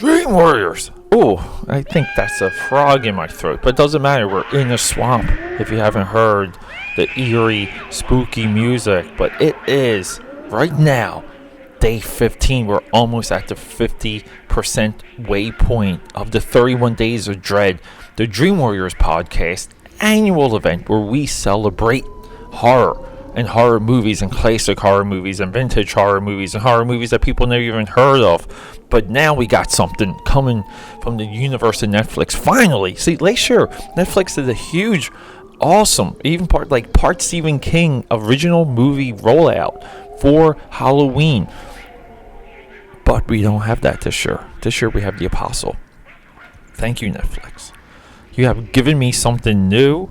Dream Warriors. Oh, I think that's a frog in my throat, but it doesn't matter. We're in a swamp. If you haven't heard the eerie, spooky music, but it is right now, day 15. We're almost at the 50% waypoint of the 31 Days of Dread, the Dream Warriors podcast annual event where we celebrate horror and horror movies and classic horror movies and vintage horror movies and horror movies that people never even heard of. But now we got something coming from the universe of Netflix. Finally, see, last year Netflix did a huge, awesome, even part Stephen King original movie rollout for Halloween. But we don't have that this year. This year we have The Apostle. Thank you, Netflix. You have given me something new,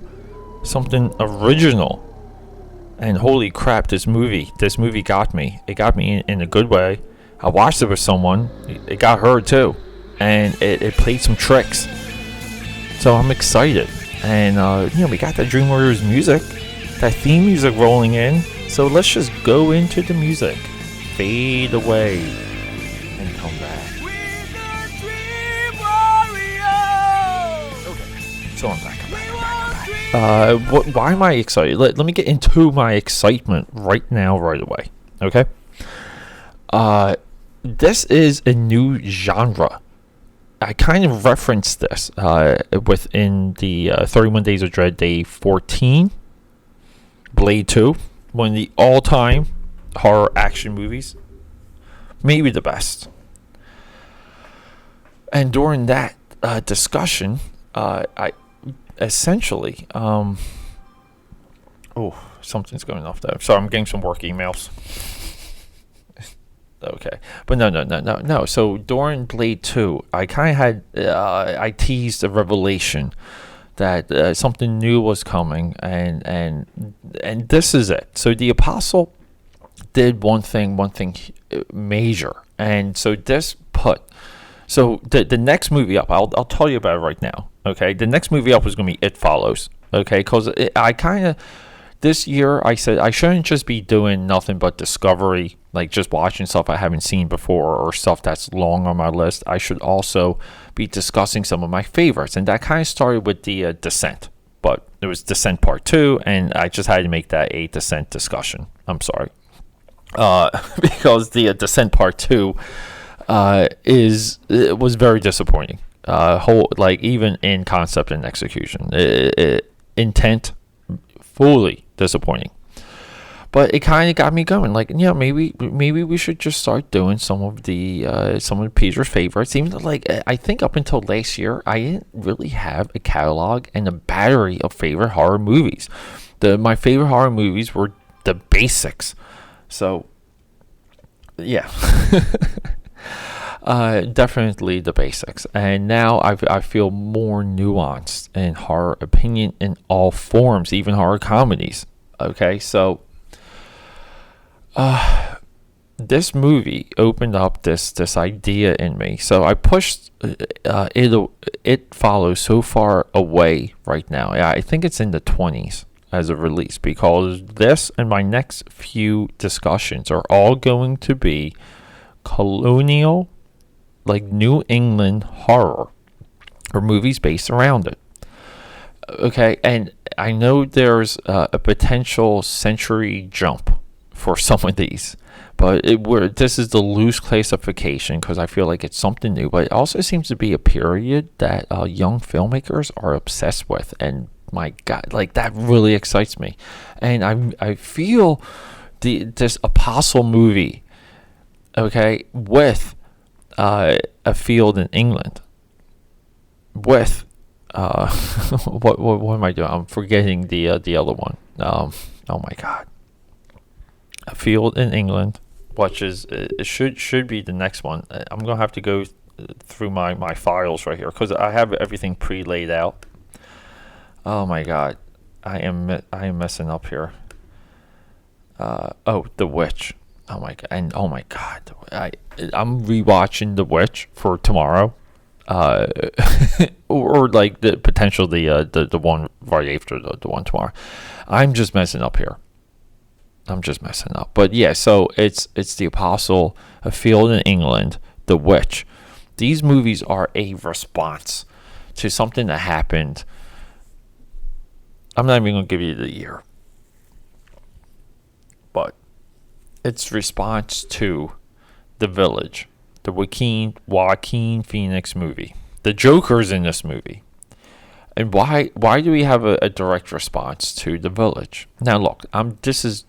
something original. And holy crap, this movie got me. It got me in a good way. I watched it with someone. It got her too. And it played some tricks. So I'm excited. And, we got that Dream Warriors music. That theme music rolling in. So let's just go into the music. Fade away. And come back. Okay. So I'm back. Why am I excited? Let me get into my excitement right now, right away. Okay? This is a new genre. I kind of referenced this within the 31 Days of Dread, Day 14. Blade 2. One of the all-time horror action movies. Maybe the best. And during that discussion, I essentially, something's going off there. Sorry, I'm getting some work emails. Okay, but no. So during Blade 2, I kind of had, I teased a revelation that something new was coming, and this is it. So The Apostle did one thing major, and so this put. So the next movie up, I'll tell you about it right now. Okay, the next movie up is going to be It Follows. Okay, because I kind of, this year I said I shouldn't just be doing nothing but discovery, like just watching stuff I haven't seen before or stuff that's long on my list. I should also be discussing some of my favorites, and that kind of started with the Descent. But it was Descent Part 2, and I just had to make that a Descent discussion. I'm sorry, because the Descent Part 2 was very disappointing. Even in concept and execution, intent, fully disappointing. But it kind of got me going. Maybe we should just start doing some of Peter's favorites. Even though, I think up until last year, I didn't really have a catalog and a battery of favorite horror movies. My favorite horror movies were the basics. So, yeah. Definitely the basics, and now I feel more nuanced in horror opinion in all forms, even horror comedies. Okay, so this movie opened up this idea in me. So I pushed It Follows so far away right now. I think it's in the 20s as a release, because this and my next few discussions are all going to be colonial, New England horror, or movies based around it. Okay, and I know there's a potential century jump for some of these, but this is the loose classification because I feel like it's something new, but it also seems to be a period that young filmmakers are obsessed with, and my God, that really excites me. And I feel this Apostle movie, okay, with a field in England, with what am I doing? I'm forgetting the other one. Oh my God, a field in England, which is it should be the next one. I'm gonna have to go through my files right here because I have everything pre-laid out. Oh my God, I am messing up here. The Witch. Oh my God! I'm rewatching The Witch for tomorrow, or the potential the one right after the one tomorrow. I'm just messing up here. But yeah, so it's The Apostle, A Field in England, The Witch, These movies are a response to something that happened. I'm not even going to give you the year, but it's response to The Village, the Joaquin Phoenix movie. The Joker's in this movie. And why do we have a direct response to The Village? Now look, this is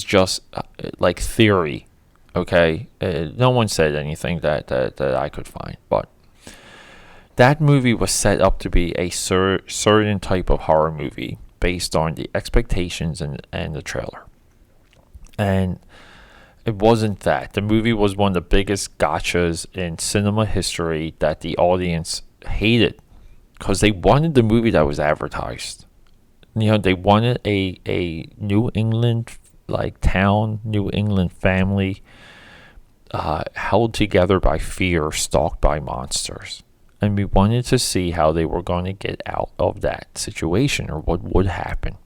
just like theory, okay? No one said anything that I could find, but that movie was set up to be a certain type of horror movie based on the expectations and the trailer. And it wasn't that. The movie was one of the biggest gotchas in cinema history that the audience hated because they wanted the movie that was advertised. You know, they wanted a New England town, New England family held together by fear, stalked by monsters. And we wanted to see how they were going to get out of that situation, or what would happen.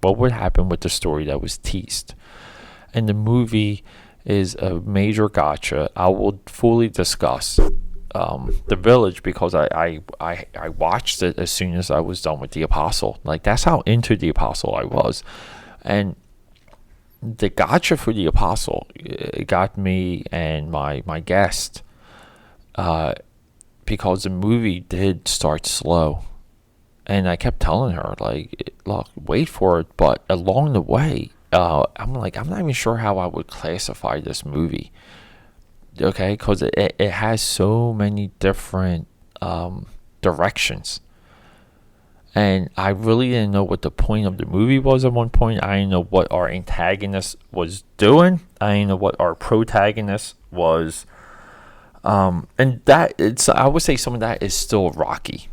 What would happen with the story that was teased. And the movie is a major gotcha. I will fully discuss The Village because I watched it as soon as I was done with The Apostle. Like, that's how into The Apostle I was. And the gotcha for The Apostle, it got me and my guest because the movie did start slow. And I kept telling her, like, look, wait for it. But along the way, I'm not even sure how I would classify this movie. Okay, because it has so many different directions. And I really didn't know what the point of the movie was at one point. I didn't know what our antagonist was doing. I didn't know what our protagonist was. And I would say some of that is still rocky.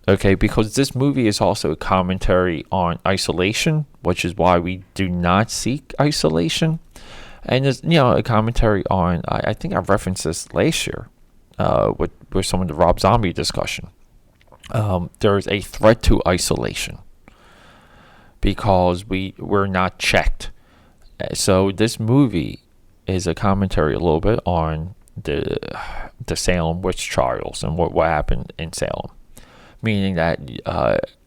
Okay, because this movie is also a commentary on isolation, which is why we do not seek isolation. And it's, a commentary on, I think I referenced this last year with some of the Rob Zombie discussion. There is a threat to isolation because we're not checked. So this movie is a commentary a little bit on the Salem witch trials and what happened in Salem. Meaning that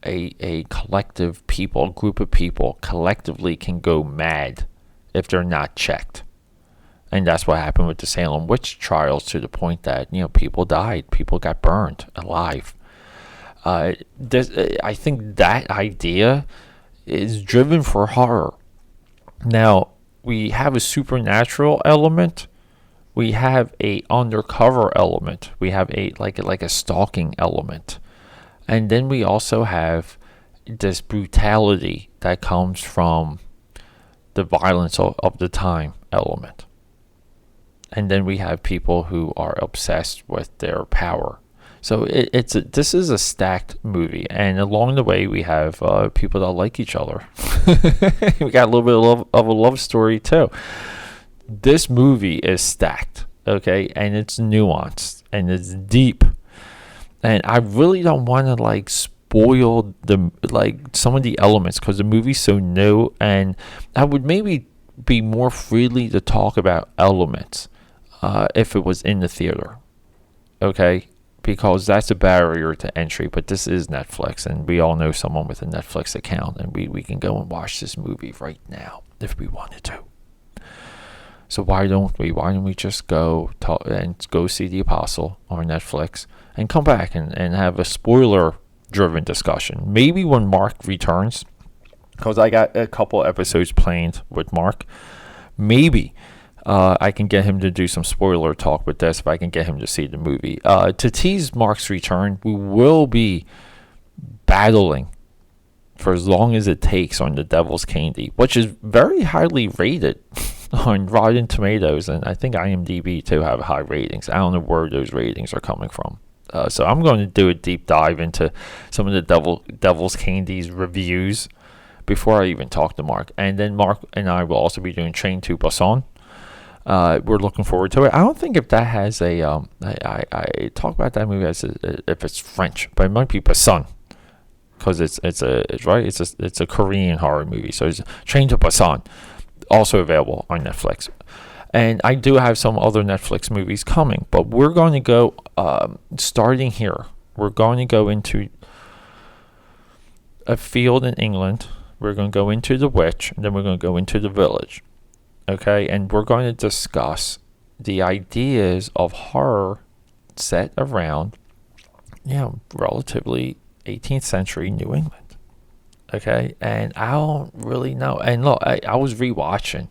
a collective people, a group of people collectively can go mad if they're not checked. And that's what happened with the Salem witch trials, to the point that, people died. People got burned alive. I think that idea is driven for horror. Now, we have a supernatural element. We have a undercover element. We have a stalking element. And then we also have this brutality that comes from the violence of the time element. And then we have people who are obsessed with their power. So this is a stacked movie. And along the way, we have people that like each other. We got a little bit of a love story, too. This movie is stacked, okay? And it's nuanced, and it's deep. And I really don't want to spoil some of the elements because the movie's so new, and I would maybe be more freely to talk about elements if it was in the theater, okay? Because that's a barrier to entry. But this is Netflix, and we all know someone with a Netflix account, and we can go and watch this movie right now if we wanted to. So why don't we? Why don't we just go see The Apostle on Netflix and come back and have a spoiler-driven discussion? Maybe when Mark returns, because I got a couple episodes planned with Mark. Maybe I can get him to do some spoiler talk with this if I can get him to see the movie. To tease Mark's return, we will be battling for as long as it takes on The Devil's Candy, which is very highly rated on Rotten Tomatoes, and I think IMDb too have high ratings. I don't know where those ratings are coming from. So I'm going to do a deep dive into some of the Devil's Candy's reviews before I even talk to Mark. And then Mark and I will also be doing Train to Busan. We're looking forward to it. I don't think if that has a I talk about that movie as if it's French, but it might be Busan, because it's a Korean horror movie. So it's Train to Busan, also available on Netflix. And I do have some other Netflix movies coming, but we're going to go, starting here, we're going to go into a field in England. We're going to go into the witch, and then we're going to go into the village. Okay? And we're going to discuss the ideas of horror set around, relatively 18th century New England. Okay? And I don't really know. And look, I was rewatching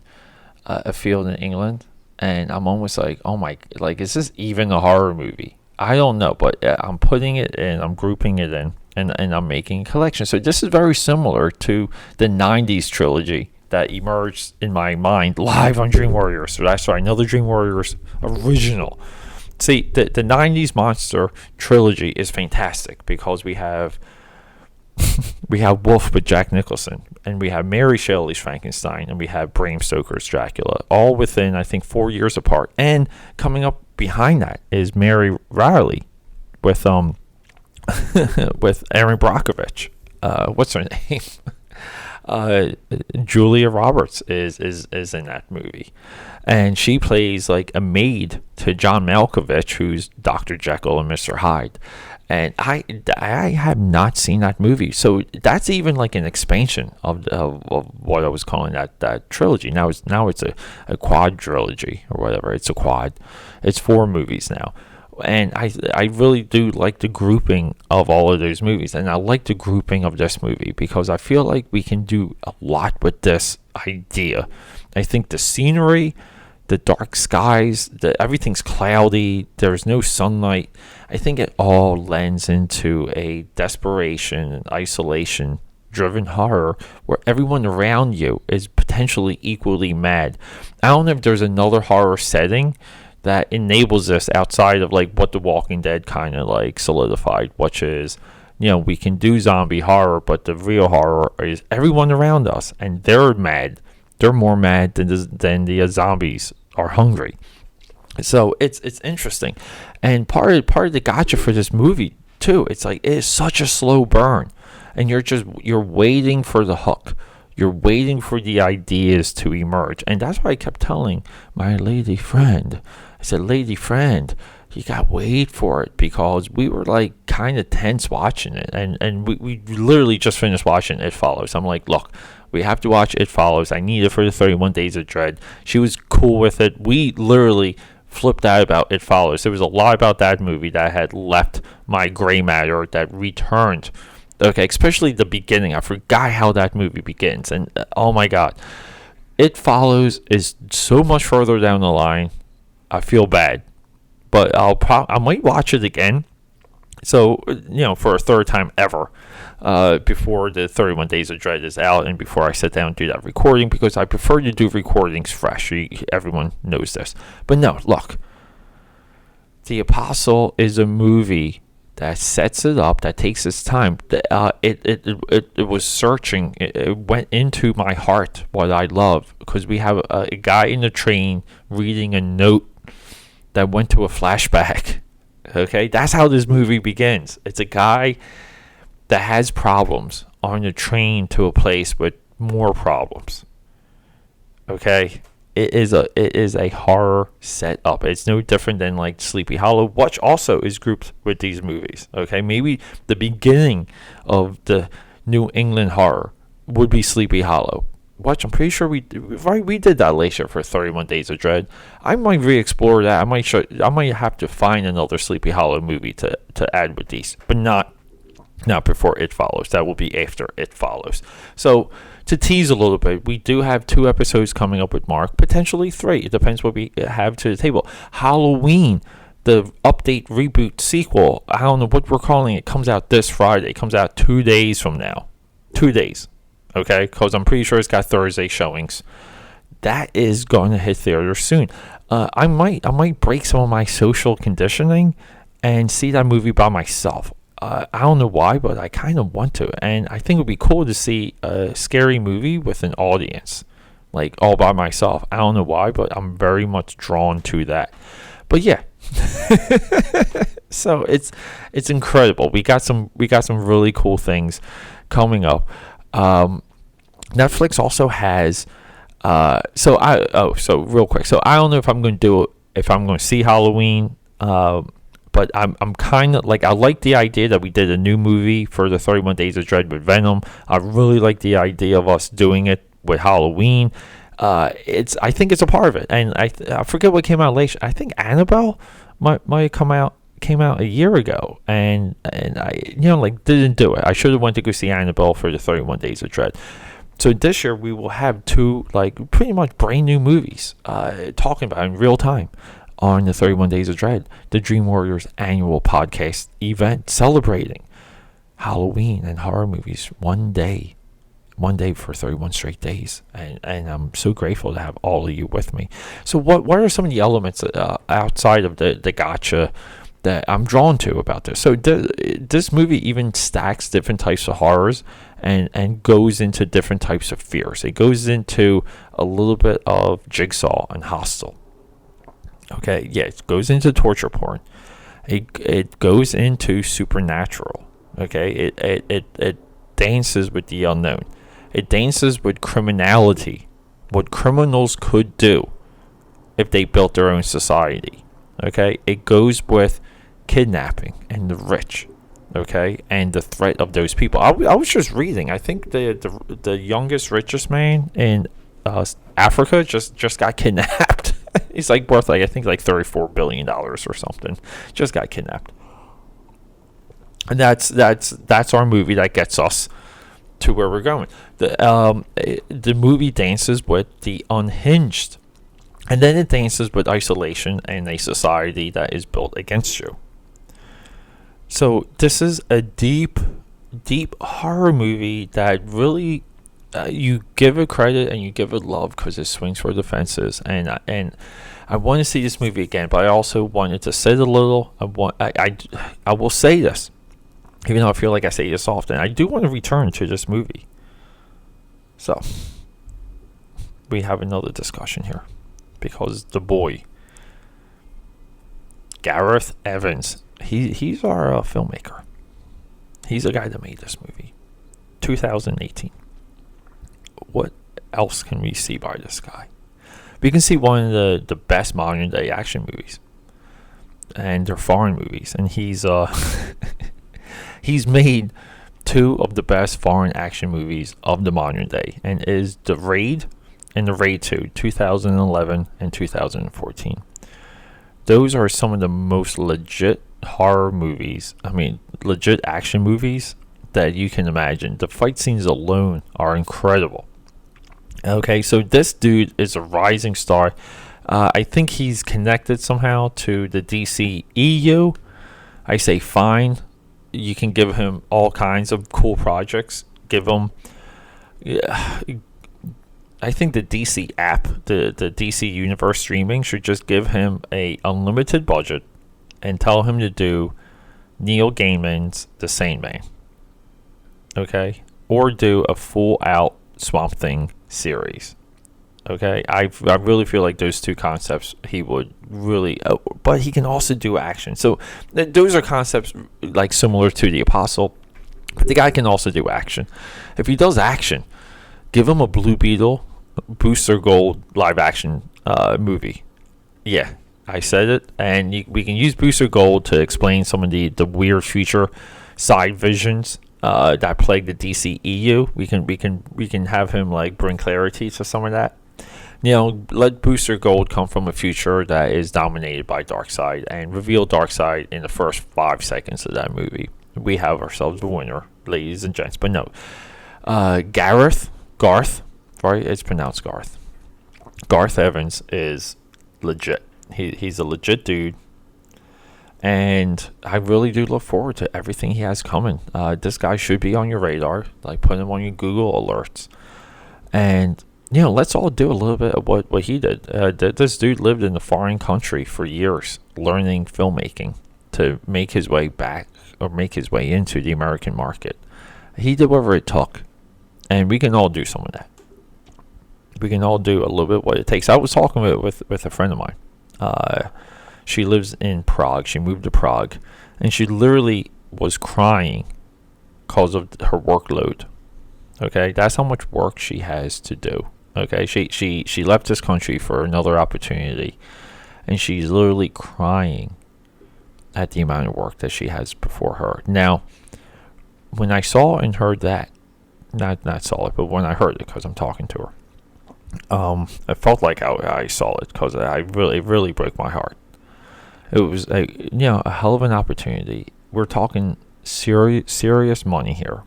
A Field in England, and I'm almost like, oh my, like, is this even a horror movie? I don't know, but I'm putting it in, I'm grouping it in, and I'm making a collection. So this is very similar to the 90s trilogy that emerged in my mind live on Dream Warriors. So that's right, another Dream Warriors original. See, the 90s monster trilogy is fantastic because we have Wolf with Jack Nicholson, and we have Mary Shelley's Frankenstein, and we have Bram Stoker's Dracula, all within, I think, 4 years apart. And coming up behind that is Mary Riley with with Erin Brockovich. What's her name? Julia Roberts is in that movie, and she plays like a maid to John Malkovich, who's Dr. Jekyll and Mr. Hyde. And I have not seen that movie, so that's even like an expansion of what I was calling that trilogy. Now it's a quadrilogy or whatever. It's a quad. It's 4 movies now, and I really do like the grouping of all of those movies, and I like the grouping of this movie because I feel like we can do a lot with this idea. I think the scenery, the dark skies, everything's cloudy, there's no sunlight. I think it all lends into a desperation and isolation driven horror where everyone around you is potentially equally mad. I don't know if there's another horror setting that enables this outside of like what The Walking Dead kind of like solidified, which is, we can do zombie horror, but the real horror is everyone around us, and they're mad. They're more mad than the zombies are hungry. So it's interesting, and part of the gotcha for this movie too. It's like it is such a slow burn, and you're waiting for the hook. You're waiting for the ideas to emerge, and that's why I kept telling my lady friend. I said, "Lady friend, you gotta wait for it," because we were like kind of tense watching it, and we literally just finished watching It Follows. I'm like, look, we have to watch It Follows. I need it for the 31 Days of Dread. She was cool with it. We literally flipped out about It Follows. There was a lot about that movie that had left my gray matter that returned. Okay, especially the beginning. I forgot how that movie begins, and oh my god, It Follows is so much further down the line. I feel bad, but I might watch it again. So, for a third time ever, before the 31 Days of Dread is out, and before I sit down and do that recording, because I prefer to do recordings fresh. Everyone knows this. But no, look, The Apostle is a movie that sets it up, that takes its time. It was searching. It went into my heart, what I love, because we have a guy in the train reading a note that went to a flashback. Okay, that's how this movie begins. It's a guy that has problems on a train to a place with more problems. Okay, it is a horror setup. It's no different than like Sleepy Hollow, which also is grouped with these movies. Okay, maybe the beginning of the New England horror would be Sleepy Hollow. Which I'm pretty sure we did that later for 31 Days of Dread. I might re-explore that. I might have to find another Sleepy Hollow movie to add with these, but not before It Follows. That will be after It Follows. So to tease a little bit, we do have 2 episodes coming up with Mark, potentially 3. It depends what we have to the table. Halloween, the update reboot sequel, I don't know what we're calling it, comes out this Friday. It comes out 2 days from now. 2 days. Okay, because I'm pretty sure it's got Thursday showings. That is going to hit theaters soon. I might break some of my social conditioning and see that movie by myself. I don't know why, but I kind of want to, and I think it would be cool to see a scary movie with an audience, like all by myself. I don't know why, but I'm very much drawn to that. But yeah, so it's incredible. We got some really cool things coming up. Netflix also has So real quick. So I don't know if I'm going to do it, if I'm going to see Halloween. But I'm kind of like, I like the idea that we did a new movie for the 31 Days of Dread with Venom. I really like the idea of us doing it with Halloween. I think it's a part of it, and I forget what came out late. I think Annabelle might have came out a year ago, and I didn't do it. I should have went to go see Annabelle for the 31 Days of Dread. So this year we will have two pretty much brand new movies talking about in real time on the 31 Days of Dread, the Dream Warriors annual podcast event celebrating Halloween and horror movies one day for 31 straight days. And I'm so grateful to have all of you with me. So what are some of the elements outside of the gotcha that I'm drawn to about this? So this movie even stacks different types of horrors and goes into different types of fears. It goes into a little bit of Jigsaw and Hostel. Okay, yeah, it goes into torture porn. It goes into supernatural. Okay, it dances with the unknown. It dances with criminality, what criminals could do if they built their own society. Okay, it goes with kidnapping and the rich. Okay, and the threat of those people. I was just reading. I think the youngest, richest man in Africa just got kidnapped. He's worth I think $34 billion or something. Just got kidnapped. And that's our movie that gets us to where we're going. The movie dances with the unhinged, and then it dances with isolation and a society that is built against you. So this is a deep horror movie that really you give it credit and you give it love because it swings for the fences. And I want to see this movie again, but I also wanted to sit a little. I will say this, even though I feel like I say this often. I do want to return to this movie. So we have another discussion here because the boy Gareth Evans. He's our filmmaker. He's the guy that made this movie. 2018. What else can we see by this guy? We can see one of the best modern day action movies. And they're foreign movies. And he's made two of the best foreign action movies of the modern day. And is The Raid and The Raid 2, 2011 and 2014. Those are some of the most legit horror movies, legit action movies that you can imagine. The fight scenes alone are incredible. Okay, so this dude is a rising star. I think he's connected somehow to the DC EU. I say fine. You can give him all kinds of cool projects. Give him... I think the DC app, the DC Universe streaming, should just give him a unlimited budget and tell him to do Neil Gaiman's The Sandman. Okay? Or do a full-out Swamp Thing series. Okay? I really feel like those two concepts he would really... but he can also do action. So those are concepts similar to The Apostle. But the guy can also do action. If he does action, give him a Blue Beetle, Booster Gold live action movie. Yeah, I said it. And we can use Booster Gold to explain some of the weird future side visions that plague the DC EU. We can have him bring clarity to some of that. Let Booster Gold come from a future that is dominated by Darkseid and reveal Darkseid in the first 5 seconds of that movie. We have ourselves a winner, ladies and gents. But no, Gareth, right? It's pronounced Garth. Gareth Evans is legit. He's a legit dude. And I really do look forward to everything he has coming. This guy should be on your radar. Put him on your Google alerts. And, let's all do a little bit of what he did. This dude lived in a foreign country for years, learning filmmaking to make his way back or make his way into the American market. He did whatever it took. And we can all do some of that. We can all do a little bit what it takes. I was talking with a friend of mine. She lives in Prague. She moved to Prague. And she literally was crying because of her workload. Okay? That's how much work she has to do. Okay, she left this country for another opportunity, and she's literally crying at the amount of work that she has before her. Now, when I saw and heard that, not saw it, but when I heard it, because I'm talking to her, I felt like I saw it, because it really broke my heart. It was a hell of an opportunity. We're talking serious money here.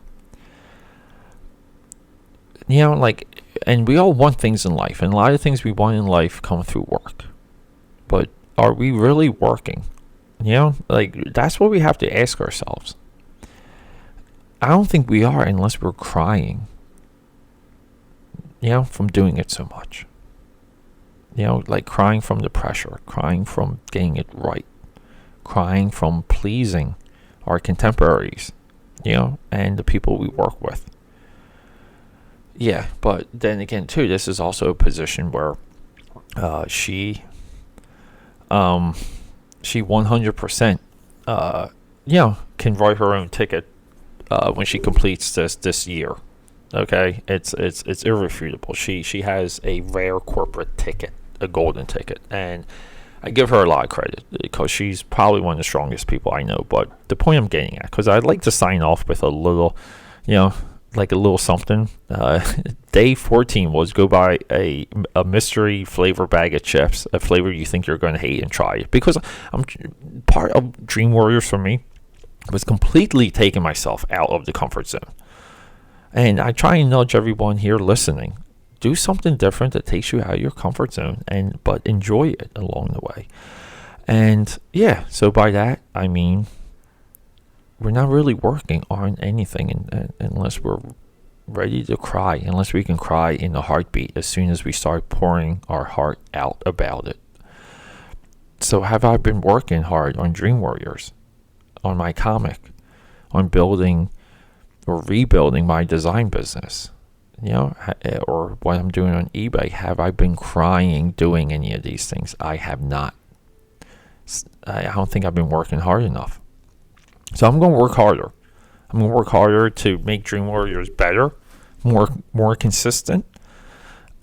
And we all want things in life, and a lot of things we want in life come through work. But are we really working? That's what we have to ask ourselves. I don't think we are, unless we're crying, from doing it so much. Crying from the pressure, crying from getting it right, crying from pleasing our contemporaries, and the people we work with. Yeah, but then again, too, this is also a position where she 100%, can write her own ticket when she completes this year. Okay, it's irrefutable. She has a rare corporate ticket, a golden ticket, and I give her a lot of credit, because she's probably one of the strongest people I know. But the point I'm getting at, because I'd like to sign off with a little, like a little something. Day 14 was go buy a mystery flavor bag of chips, a flavor you think you're going to hate, and try it. Because I'm part of Dream Warriors for me was completely taking myself out of the comfort zone. And I try and nudge everyone here listening. Do something different that takes you out of your comfort zone, but enjoy it along the way. And yeah, so by that, I mean, we're not really working on anything unless we're ready to cry, unless we can cry in a heartbeat as soon as we start pouring our heart out about it. So have I been working hard on Dream Warriors, on my comic, on building or rebuilding my design business, or what I'm doing on eBay? Have I been crying doing any of these things? I have not. I don't think I've been working hard enough. So I'm going to work harder. I'm going to work harder to make Dream Warriors better, more consistent.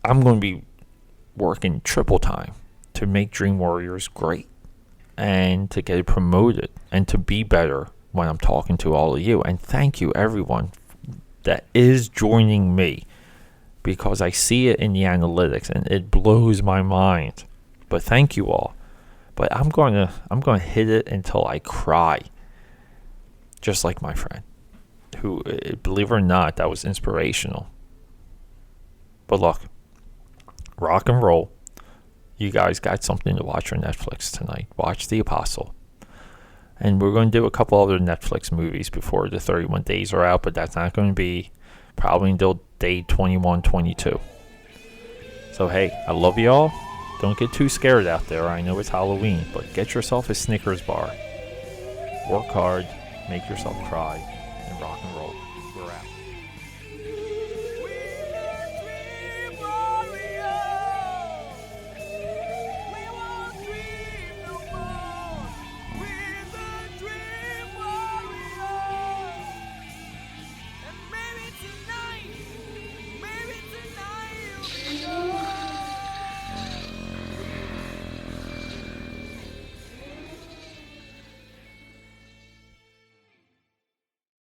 I'm going to be working triple time to make Dream Warriors great, and to get it promoted, and to be better when I'm talking to all of you. And thank you, everyone that is joining me, because I see it in the analytics and it blows my mind. But thank you all. But I'm going to hit it until I cry. Just like my friend, who, believe it or not, that was inspirational. But look, rock and roll. You guys got something to watch on Netflix tonight. Watch The Apostle. And we're going to do a couple other Netflix movies before the 31 days are out, but that's not going to be probably until day 21, 22. So hey, I love y'all. Don't get too scared out there. I know it's Halloween, but get yourself a Snickers bar. Work hard. Make yourself cry, and rock and roll.